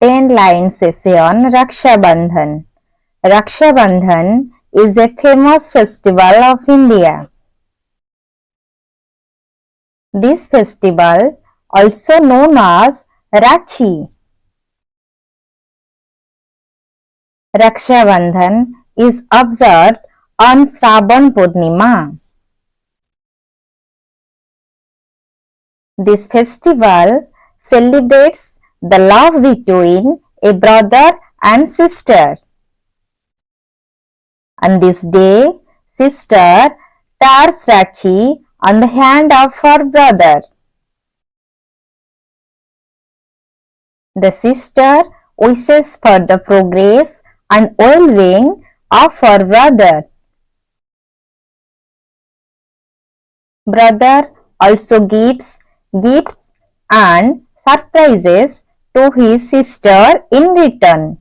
10 lines essay on Raksha Bandhan. Raksha Bandhan is a famous festival of India. This festival, also known as Rakhi, Raksha Bandhan, is observed on Shravan Purnima. This festival celebrates the love between a brother and sister. On this day, sister tears Rakhi on the hand of her brother. The sister wishes for the progress and well-being of her brother. Brother also gives gifts and surprises to his sister in return.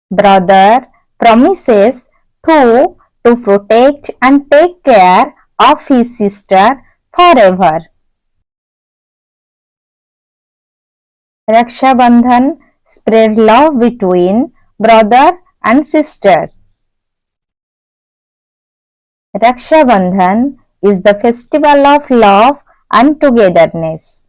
Brother promises to protect and take care of his sister forever. Raksha Bandhan spread love between brother and sister. Raksha Bandhan is the festival of love and togetherness.